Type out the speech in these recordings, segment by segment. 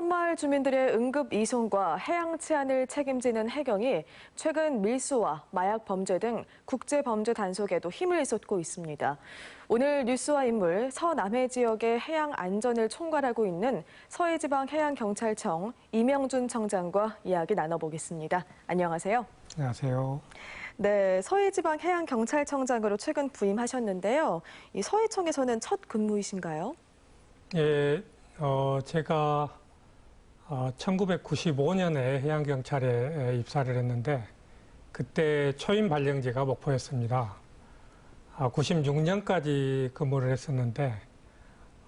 섬마을 주민들의 응급 이송과 해양 치안을 책임지는 해경이 최근 밀수와 마약 범죄 등 국제 범죄 단속에도 힘을 쏟고 있습니다. 오늘 뉴스와 인물 서남해 지역의 해양 안전을 총괄하고 있는 서해지방해양경찰청 이명준 청장과 이야기 나눠보겠습니다. 안녕하세요. 안녕하세요. 네, 서해지방해양경찰청장으로 최근 부임하셨는데요. 이 서해청에서는 첫 근무이신가요? 예, 제가 1995년에 해양경찰에 입사를 했는데 그때 초임 발령지가 목포였습니다. 96년까지 근무를 했었는데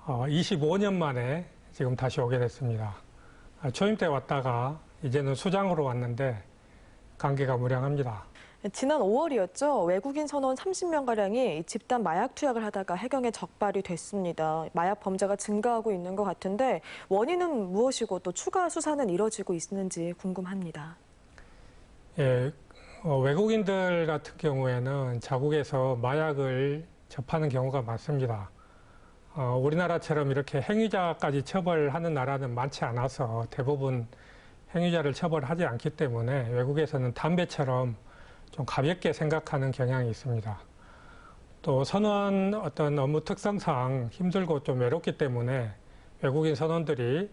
25년 만에 지금 다시 오게 됐습니다. 초임 때 왔다가 이제는 수장으로 왔는데 관계가 무량합니다. 지난 5월이었죠. 외국인 선원 30명가량이 집단 마약 투약을 하다가 해경에 적발이 됐습니다. 마약 범죄가 증가하고 있는 것 같은데 원인은 무엇이고 또 추가 수사는 이뤄지고 있는지 궁금합니다. 예, 외국인들 같은 경우에는 자국에서 마약을 접하는 경우가 많습니다. 우리나라처럼 이렇게 행위자까지 처벌하는 나라는 많지 않아서 대부분 행위자를 처벌하지 않기 때문에 외국에서는 담배처럼 좀 가볍게 생각하는 경향이 있습니다. 또 선원 어떤 업무 특성상 힘들고 좀 외롭기 때문에 외국인 선원들이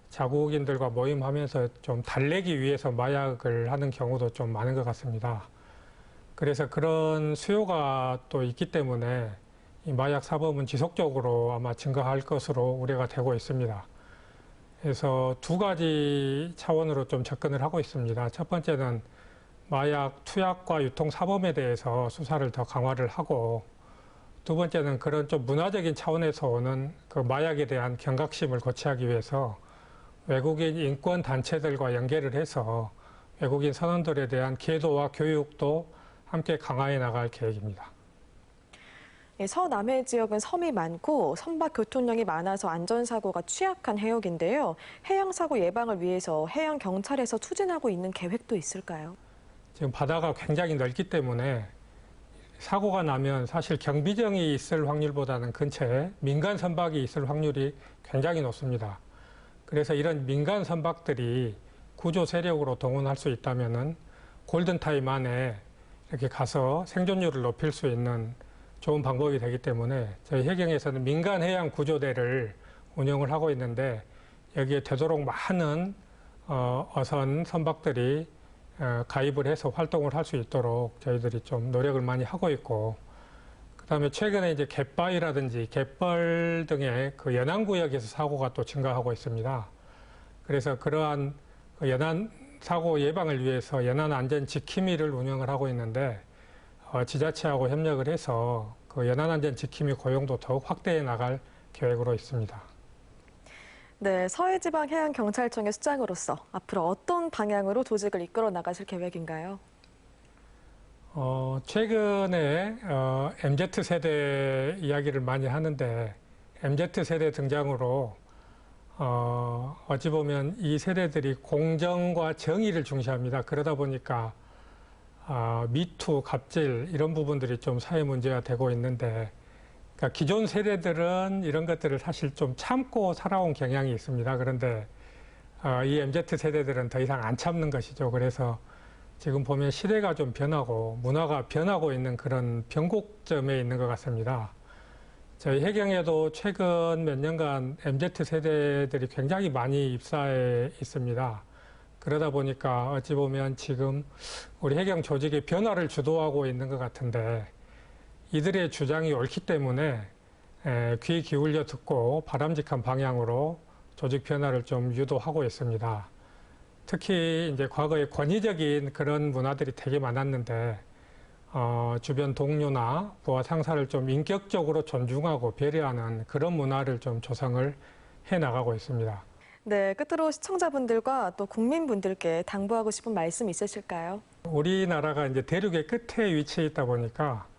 자국인들과 모임하면서 좀 달래기 위해서 마약을 하는 경우도 좀 많은 것 같습니다. 그래서 그런 수요가 또 있기 때문에 이 마약 사범은 지속적으로 아마 증가할 것으로 우려가 되고 있습니다. 그래서 두 가지 차원으로 좀 접근을 하고 있습니다. 첫 번째는 마약 투약과 유통 사범에 대해서 수사를 더 강화를 하고, 두 번째는 그런 좀 문화적인 차원에서 오는 그 마약에 대한 경각심을 고취하기 위해서 외국인 인권 단체들과 연계를 해서 외국인 선원들에 대한 계도와 교육도 함께 강화해 나갈 계획입니다. 서남해 지역은 섬이 많고 선박 교통량이 많아서 안전사고가 취약한 해역인데요. 해양사고 예방을 위해서 해양경찰에서 추진하고 있는 계획도 있을까요? 지금 바다가 굉장히 넓기 때문에 사고가 나면 사실 경비정이 있을 확률보다는 근처에 민간 선박이 있을 확률이 굉장히 높습니다. 그래서 이런 민간 선박들이 구조 세력으로 동원할 수 있다면은 골든타임 안에 이렇게 가서 생존율을 높일 수 있는 좋은 방법이 되기 때문에 저희 해경에서는 민간 해양 구조대를 운영을 하고 있는데 여기에 되도록 많은 어선 선박들이 가입을 해서 활동을 할 수 있도록 저희들이 좀 노력을 많이 하고 있고, 그다음에 최근에 이제 갯바위라든지 갯벌 등의 그 연안구역에서 사고가 또 증가하고 있습니다. 그래서 그러한 그 연안 사고 예방을 위해서 연안 안전 지킴이를 운영을 하고 있는데 지자체하고 협력을 해서 그 연안 안전 지킴이 고용도 더욱 확대해 나갈 계획으로 있습니다. 네, 서해지방해양경찰청의 수장으로서 앞으로 어떤 방향으로 조직을 이끌어 나가실 계획인가요? 최근에 MZ세대 이야기를 많이 하는데 MZ세대 등장으로 어찌 보면 이 세대들이 공정과 정의를 중시합니다. 그러다 보니까 미투, 갑질 이런 부분들이 좀 사회 문제가 되고 있는데, 그러니까 기존 세대들은 이런 것들을 사실 좀 참고 살아온 경향이 있습니다. 그런데 이 MZ세대들은 더 이상 안 참는 것이죠. 그래서 지금 보면 시대가 좀 변하고 문화가 변하고 있는 그런 변곡점에 있는 것 같습니다. 저희 해경에도 최근 몇 년간 MZ세대들이 굉장히 많이 입사해 있습니다. 그러다 보니까 어찌 보면 지금 우리 해경 조직의 변화를 주도하고 있는 것 같은데, 이들의 주장이 옳기 때문에 귀 기울여 듣고 바람직한 방향으로 조직 변화를 좀 유도하고 있습니다. 특히 이제 과거에 권위적인 그런 문화들이 되게 많았는데 주변 동료나 부하 상사를 좀 인격적으로 존중하고 배려하는 그런 문화를 좀 조성을 해 나가고 있습니다. 네, 끝으로 시청자분들과 또 국민분들께 당부하고 싶은 말씀 있으실까요? 우리나라가 이제 대륙의 끝에 위치해 있다 보니까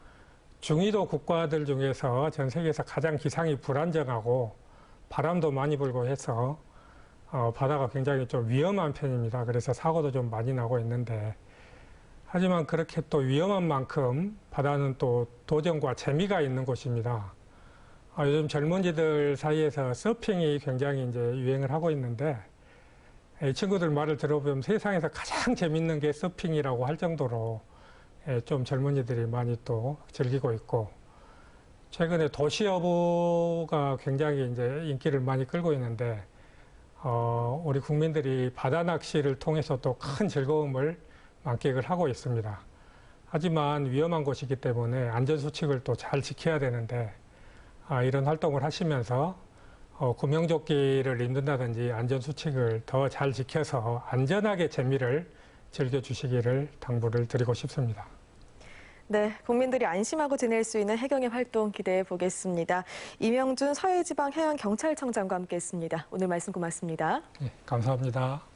중위도 국가들 중에서 전 세계에서 가장 기상이 불안정하고 바람도 많이 불고 해서 바다가 굉장히 좀 위험한 편입니다. 그래서 사고도 좀 많이 나고 있는데, 하지만 그렇게 또 위험한 만큼 바다는 또 도전과 재미가 있는 곳입니다. 요즘 젊은이들 사이에서 서핑이 굉장히 이제 유행을 하고 있는데 이 친구들 말을 들어보면 세상에서 가장 재밌는 게 서핑이라고 할 정도로 좀 젊은이들이 많이 또 즐기고 있고, 최근에 도시여부가 굉장히 이제 인기를 많이 끌고 있는데, 우리 국민들이 바다 낚시를 통해서 또 큰 즐거움을 만끽을 하고 있습니다. 하지만 위험한 곳이기 때문에 안전수칙을 또 잘 지켜야 되는데, 이런 활동을 하시면서 구명조끼를 입는다든지 안전수칙을 더 잘 지켜서 안전하게 재미를 즐겨주시기를 당부를 드리고 싶습니다. 네, 국민들이 안심하고 지낼 수 있는 해경의 활동 기대해 보겠습니다. 이명준 서해지방해양경찰청장과 함께했습니다. 오늘 말씀 고맙습니다. 네, 감사합니다.